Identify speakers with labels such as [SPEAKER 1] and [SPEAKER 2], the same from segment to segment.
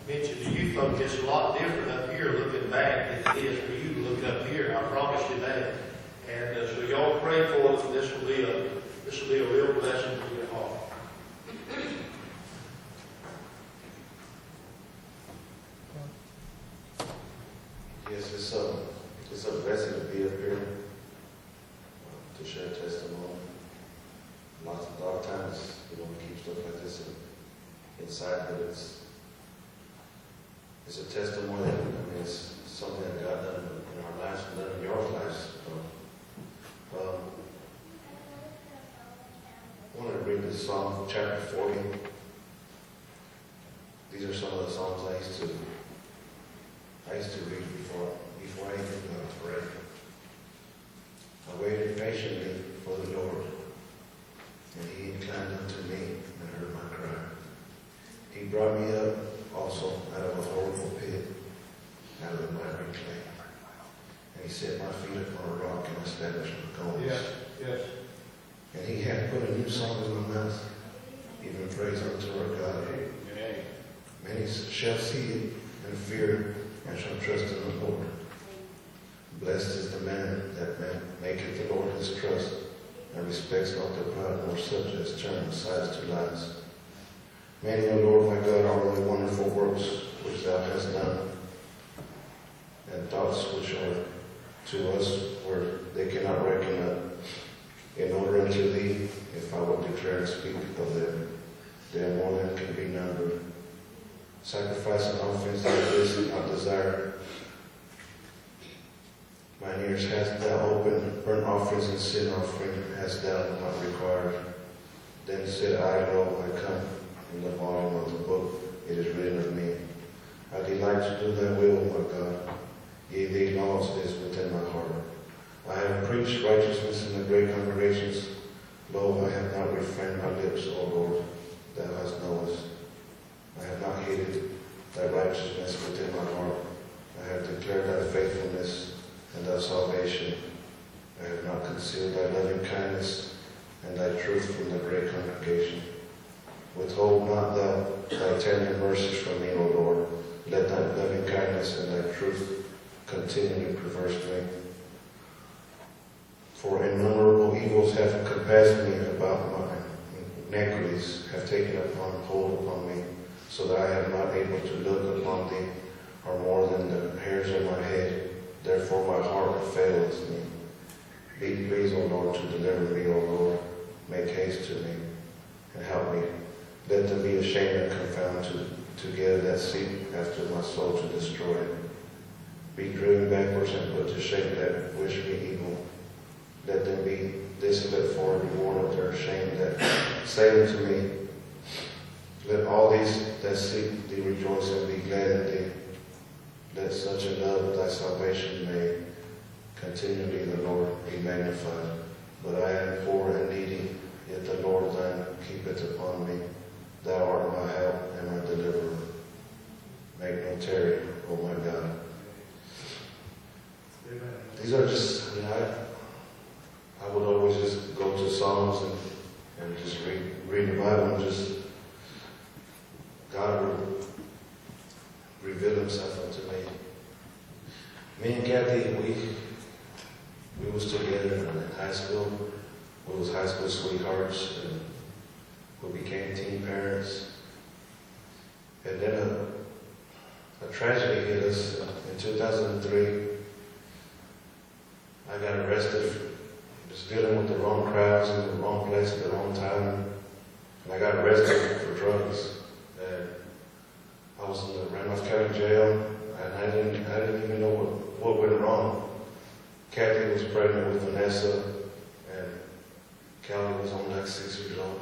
[SPEAKER 1] mentioned to you folks, it's a lot different up here looking back than it is for you to look up here. I promise you that. And so y'all pray for us. This will be a real blessing to your heart.
[SPEAKER 2] Yes, it's a blessing to be up here to share testimony. A lot of times we want to keep stuff like this inside, but it's a testimony. I mean, it's something that God done in our lives and done in your lives. I want to read this Psalm, chapter 40. These are some of the Psalms I used to read before I even pray. I waited patiently for the Lord, and He inclined unto me and heard my cry. He brought me up also out of a horrible pit, out of the miry clay. And He set my feet upon a rock and established my goings.
[SPEAKER 1] Yes.
[SPEAKER 2] And He hath put a new song in my mouth, even praise unto our God. Many shall see it and fear, and shall trust in the Lord. Blessed is the man that maketh the Lord his trust, and respects not the proud, nor such as turn aside to lies. Many, O Lord my God, are the wonderful works which thou hast done, and thoughts which are to us where they cannot reckon up. In order unto thee, if I would declare and speak of them, they are more than can be numbered. Sacrifice and offerings thou didst not desire. Mine ears hast thou opened, burnt offerings and sin offering hast thou not required. Then said I, Lo, I come. In the volume of the book it is written of me. I delight to do thy will, my God. Yea, thy laws is within my heart. I have preached righteousness in the great congregations. Lo, I have not refrained my lips, O Lord, thou hast knowest. I have not hidden thy righteousness within my heart. I have declared thy faithfulness and thy salvation. I have not concealed thy loving kindness and thy truth from the great congregation. Withhold not thou thy tender mercies from me, O Lord. Let thy loving kindness and thy truth continually preserve me. For innumerable evils have compassed me about, my iniquities have taken hold upon me, so that I am not able to look upon thee, or more than the hairs of my head. Therefore my heart faileth me. Be pleased, O Lord, to deliver me, O Lord. Make haste to me, and help me. Let them be ashamed and confounded together that seek after my soul to destroy it. Be driven backwards and put to shame that wish me evil. Let them be desolate for a reward of their shame that say unto me, let all these that seek thee rejoice and be glad in thee. Let such a love thy salvation may continually the Lord be magnified. But I am poor and needy, yet the Lord thine keepeth upon me. Thou art my help and my deliverer. Make no tarry, O my God.
[SPEAKER 1] Amen.
[SPEAKER 2] These are just, I would always just go to Psalms and just read the Bible and just, God would reveal himself unto me. Me and Kathy, we was together in high school. We was high school sweethearts, and we became teen parents. And then a tragedy hit us in 2003. I got arrested for just dealing with the wrong crowds in the wrong place at the wrong time. And I got arrested for drugs. And I was in the Randolph County Jail, and I didn't even know what went wrong. Kathy was pregnant with Vanessa, and Callie was only like 6 years old.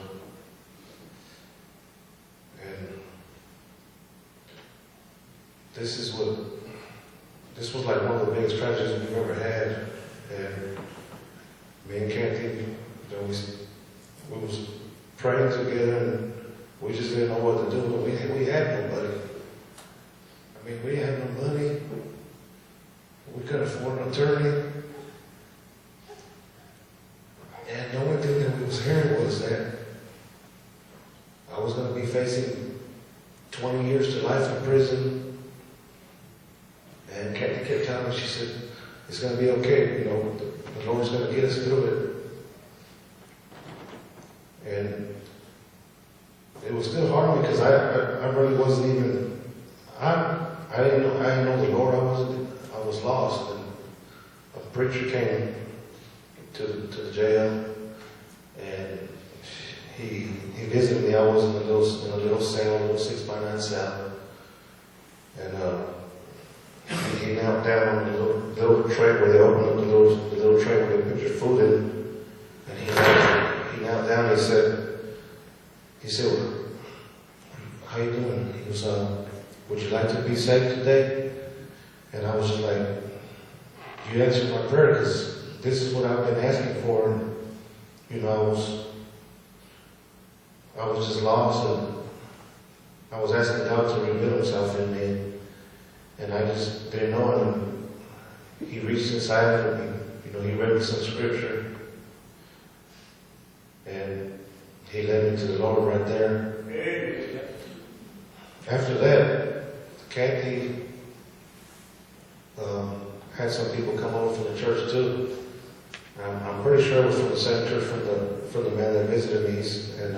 [SPEAKER 2] And this was like one of the biggest tragedies we've ever had. And me and Kathy, we was praying together, and we just didn't know what to do. But we had nobody. I mean, we had no money. We couldn't afford an attorney. And the only thing that we was hearing was that I was going to be facing 20 years to life in prison. And Kathy kept telling me, she said, it's going to be okay, the Lord's going to get us through it. And it was still hard on me because I really wasn't even, I didn't know the Lord. I was lost. And a preacher came to the jail, and he visited me. I was in a little cell, a little 6x9 cell, and he knelt down on the little tray where they open up the little tray where they put your food in, and he knelt down. He said, well, how you doing? He was, would you like to be saved today? And I was just like, you answered my prayer, because this is what I've been asking for. And, I was just lost, and I was asking God to reveal Himself in me, and I just didn't know Him. He reached inside of me, He read me some scripture, and He led me to the Lord right there. After that, Kathy had some people come over from the church too. I'm pretty sure it was from the same church from the man that visited me. And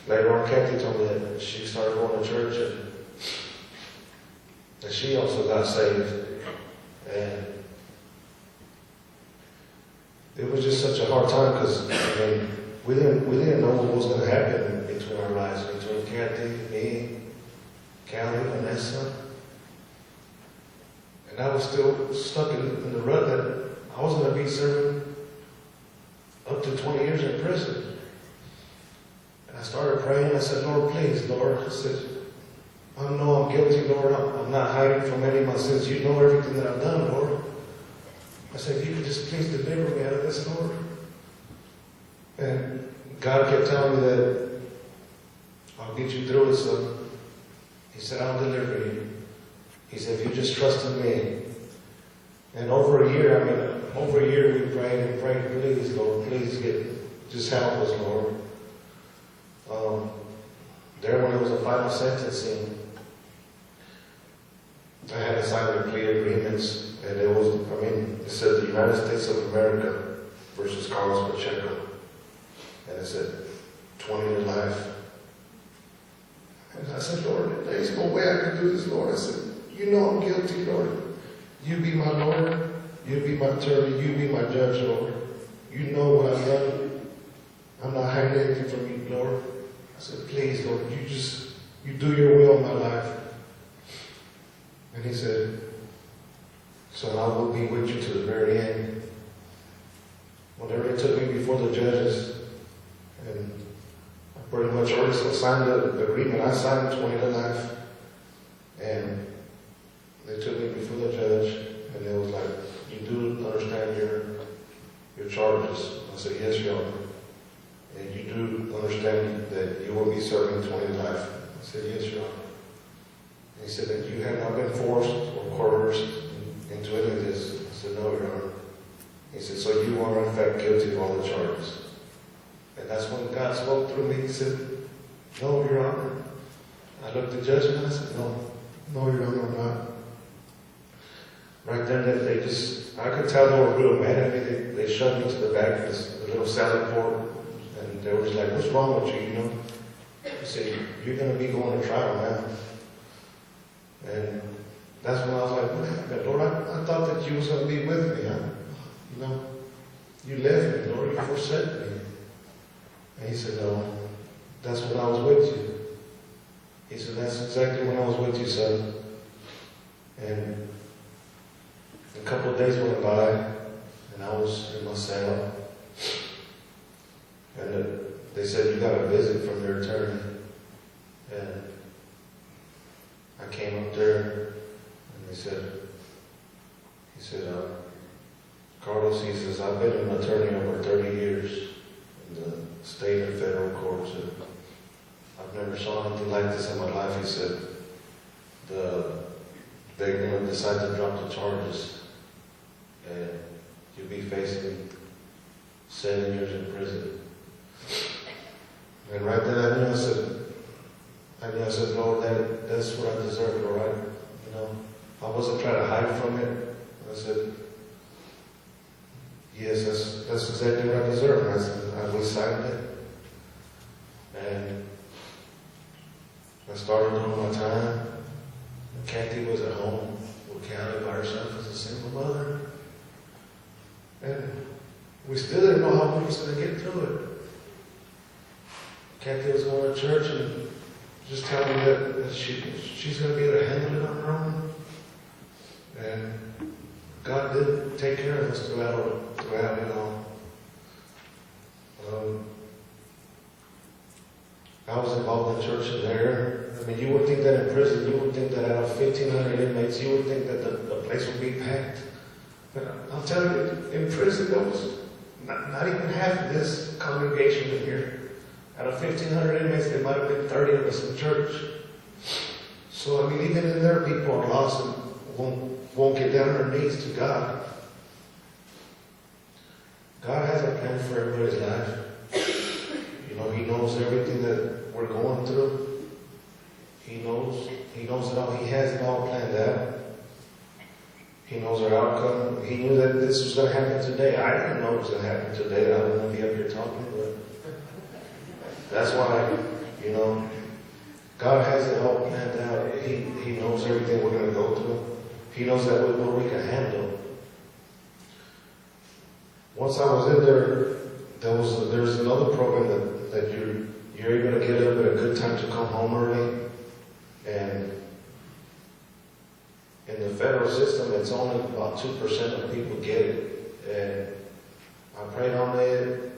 [SPEAKER 2] later on, Kathy told me that she started going to church and that she also got saved. And it was just such a hard time because we didn't know what was going to happen between our lives, between Kathy, me, Callie, Vanessa. And I was still stuck in the rut that I was going to be serving up to 20 years in prison. And I started praying. I said, Lord, please, Lord. I said, I know I'm guilty, Lord. I'm not hiding from any of my sins. You know everything that I've done, Lord. I said, if you could just please deliver me out of this, Lord. And God kept telling me that I'll get you through it, son. He said, I'll deliver you. He said, if you just trust in me. And over a year we prayed and prayed, please, Lord, please just help us, Lord. There when it was a final sentencing, I had to sign the plea agreements, and it said the United States of America versus Carlos Pacheco. And it said 20 to life. And I said, Lord, there's no way I can do this, Lord. I said, you know I'm guilty, Lord. You be my Lord. You be my attorney. You be my judge, Lord. You know what I've done. I'm not hiding anything from you, Lord. I said, please, Lord, you do your will in my life. And He said, so I will be with you to the very end. Whenever they took me before the judges, and I pretty much already signed the agreement. I signed 20 to life. And they took me before the judge, and they was like, you do understand your charges? I said, yes, Your Honor. And you do understand that you will be serving 20 to life? I said, yes, Your Honor. And he said that you have not been forced or coerced into any of this. I said, no, Your Honor. He said, so you are in fact guilty of all the charges. And that's when God spoke through me. He said, no, Your Honor. I looked at the judge and I said, no, Your Honor, I'm not. Right then, I could tell they were real mad at me. They shoved me to the back of the little salad port, and they were just like, what's wrong with you, He said, you're going to be going to trial now. And that's when I was like, what happened, Lord? I thought that you was going to be with me. You left me, Lord. You forsaken me. And He said, no, that's when I was with you. He said, that's exactly when I was with you, son. And a couple of days went by, and I was in my cell. And they said, you got a visit from your attorney. And I came up there, and he said, Carlos, he says, I've been an attorney over 30 years in the state and federal courts. And I've never saw anything like this in my life. He said, they're going to decide to drop the charges, and you'll be facing 7 years in prison. And right then I knew, And I said, Lord, that's what I deserve, all right? You know, I wasn't trying to hide from it. I said, yes, that's exactly what I deserve. And I said, we signed it. And I started doing my time. Kathy was at home with Callie by herself as a single mother. And we still didn't know how we was going to get through it. Kathy was going to church and just telling me that she's going to be able to handle it on her own. And God did take care of us throughout it all. I was involved in church there. I mean, you would think that in prison, you would think that out of 1,500 inmates, you would think that the place would be packed. But I'll tell you, in prison, there was not even half of this congregation in here. Out of 1,500 inmates, there might have been 30 of us in church. So, I mean, even in there, people are lost and won't get down on their knees to God. God has a plan for everybody's life. You know, He knows everything that we're going through. He knows it all. He has it all planned out. He knows our outcome. He knew that this was going to happen today. I didn't know it was going to happen today. I wouldn't be up here talking, but that's why, you know, God has it all planned out. He knows everything we're going to go through. He knows that what we can handle. Once I was in there, there's another program that you're able to get up at a good time to come home early. And in the federal system, it's only about 2% of people get it. And I prayed on it.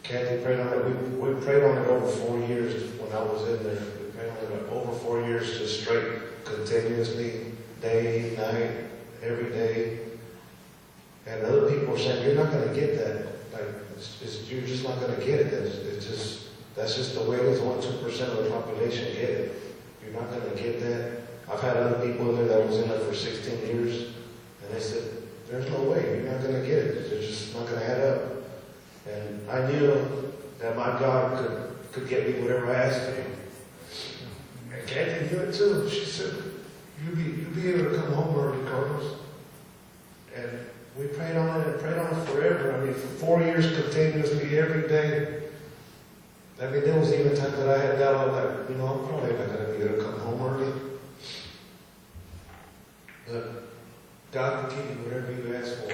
[SPEAKER 2] Kathy prayed on it. We prayed on it over 4 years when I was in there. We prayed on it over 4 years, just straight, continuously, day, night, every day. And other people were saying, you're not going to get that. Like, you're just not going to get it. That's just the way it is. Only 2% of the population get it. You're not going to get that. I've had other people in there that was in there for 16 years, and they said, there's no way. You're not going to get it. It's just not going to add up. And I knew that my God could get me whatever I asked of Him. And Kathy knew it too. She said, you'll be able to come home early, Carlos. And we prayed on it and prayed on it forever. I mean, for 4 years continuously, every day. I mean, there was even times that I had doubt, like, you know, I'm probably not going to be able to come home early. But God can give you whatever you ask for.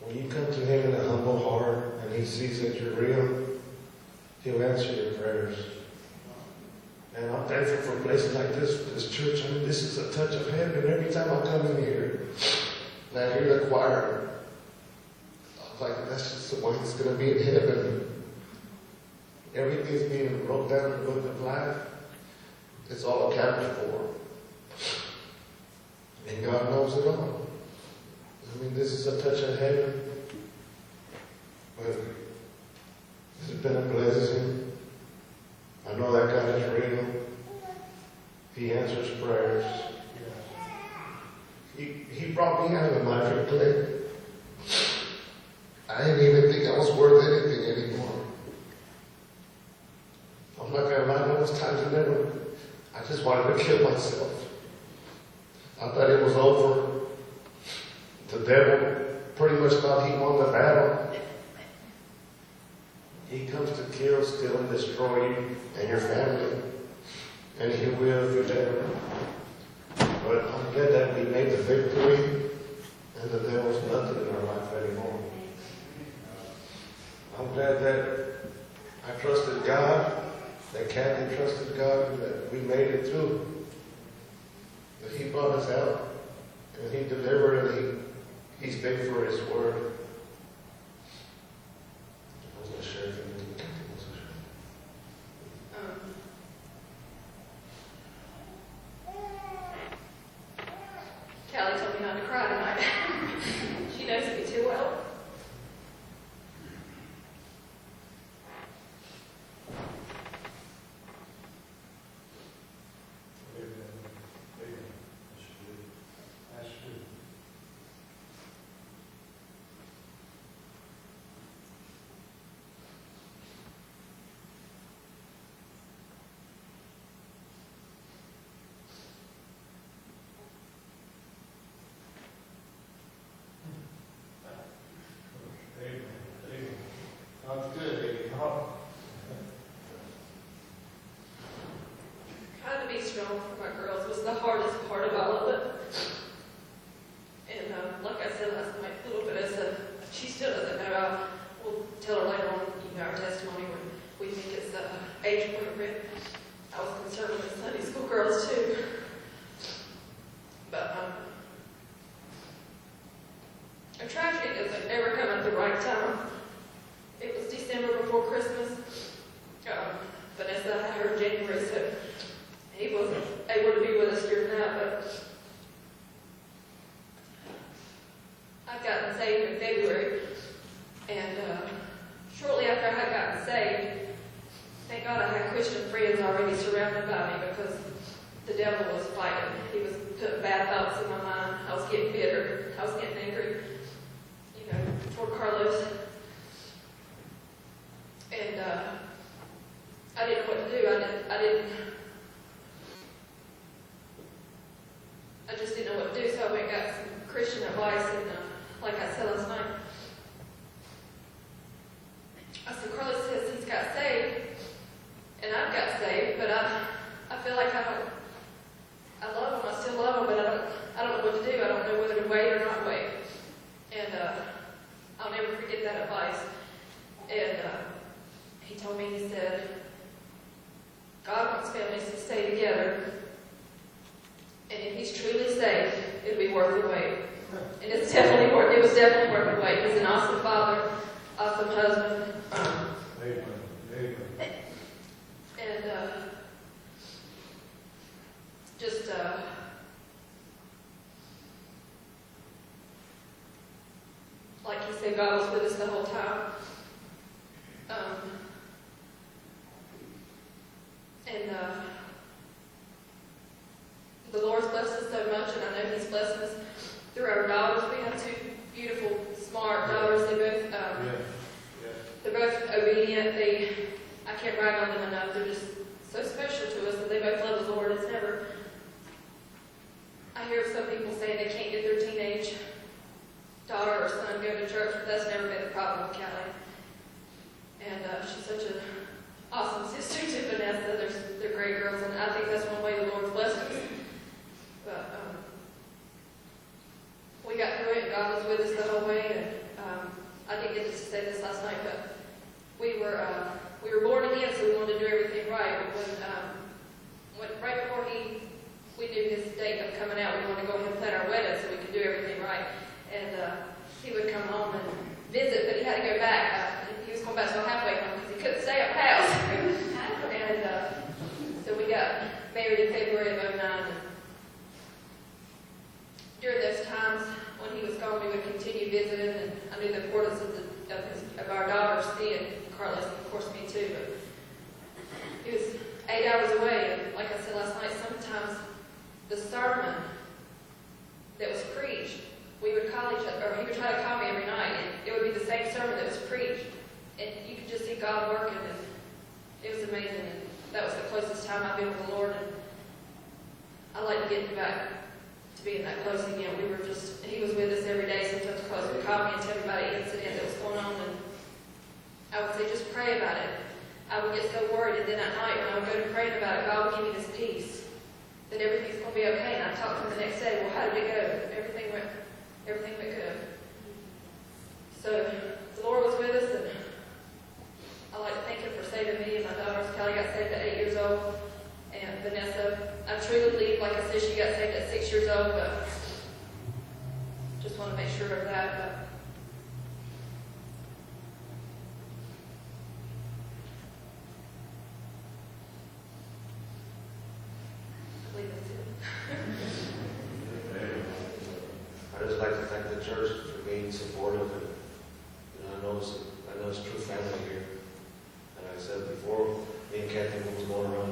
[SPEAKER 2] When you come to Him in a humble heart and He sees that you're real, He'll answer your prayers. And I'm thankful for places like this church. I mean, this is a touch of heaven. Every time I come in here and I hear the choir, I'm like, that's just the way it's going to be in heaven. Everything's being wrote down in the book of life. It's all accounted for. And God knows it all. I mean, this is a touch of heaven. But this has been a blessing. I know that God is real. He answers prayers. He brought me out of the miry clay. I didn't even think I was worth anything anymore. I'm not going to lie, there was times I just wanted to kill myself. I thought it was over. The devil pretty much thought he won the battle. He comes to kill, steal, and destroy you and your family. And he will if you let him. But I'm glad that we made the victory and the devil's nothing in our life anymore. I'm glad that I trusted God, that Kathy trusted God, and that we made it through. That He brought us out, and He delivered, and He stayed for His word. I was going to share it with you. Kathy wants to share.
[SPEAKER 3] Callie told me not to cry tonight. She knows me too well. strong for my girls was the hardest part of all of it. And like I said last night, little Vanessa, she still doesn't know. We'll tell her later on, our testimony when we think it's age appropriate. I was concerned with the Sunday school girls too. But a tragedy doesn't ever come at the right time. It was December before Christmas. Vanessa had her in January, so he wasn't able to be with us during that, but I'd gotten saved in February, and shortly after I had gotten saved, thank God I had Christian friends already surrounded by me because the devil was fighting. He was putting bad thoughts in my mind. I was getting bitter. I was getting angry, toward Carlos. And I didn't know what to do. I just didn't know what to do, so I went and got some Christian advice, and like I said last night, I said, Carlos says he's got saved, and I've got saved, but I feel like I love him, I still love him, but I don't know what to do. I don't know whether to wait or not wait. And I'll never forget that advice. And he told me, he said, God wants families to stay together, and if he's truly saved, it'll be worth the wait. And it was definitely worth the wait. He's an awesome father, awesome husband. And just like he said, God was with us the whole time. The Lord's blessed us so much, and I know he's blessed us through our daughters. We have two beautiful, smart daughters. They're both obedient. I can't brag on them enough. They're just so special to us, and they both love the Lord. It's never, I hear some people saying they can't get their teenage daughter or son go to church, but that's never been a problem with Callie. And she's such an awesome sister to Vanessa. They're great girls, and I think that's one way the Lord's blessed us. But we got through it, and God was with us the whole way. And I didn't get to say this last night, but we were born again, so we wanted to do everything right. But when right before we knew his date of coming out, we wanted to go ahead and plan our wedding so we could do everything right. And he would come home and visit, but he had to go back. He was going back to a halfway home because he couldn't stay at the house. And so we got married in February of 2009. And during those times when he was gone, we would continue visiting, and I knew the importance of our daughters seeing Carlos, and of course me too. But he was 8 hours away, and like I said last night, sometimes the sermon that was preached, we would call each other, or he would try to call me every night, and it would be the same sermon that was preached, and you could just see God working, and it was amazing. And that was the closest time I've been with the Lord, and I like to get back to being that close again. He was with us every day. Sometimes Carlos would call me and tell me about an incident that was going on, and I would say, just pray about it. I would get so worried, and then at night when I would go to praying about it, God would give me this peace that everything's going to be okay. And I talked to him the next day. Well, how did it go? Everything went good. So the Lord was with us, and I like to thank him for saving me and my daughters. Callie got saved at 8 years old, and Vanessa, I truly believe, like I said, she got saved at 6 years old, but just want to make sure of that. But I believe that's it.
[SPEAKER 2] I'd just like to thank the church for being supportive, and I know it's true family here. And like I said before, me and Kathy was going around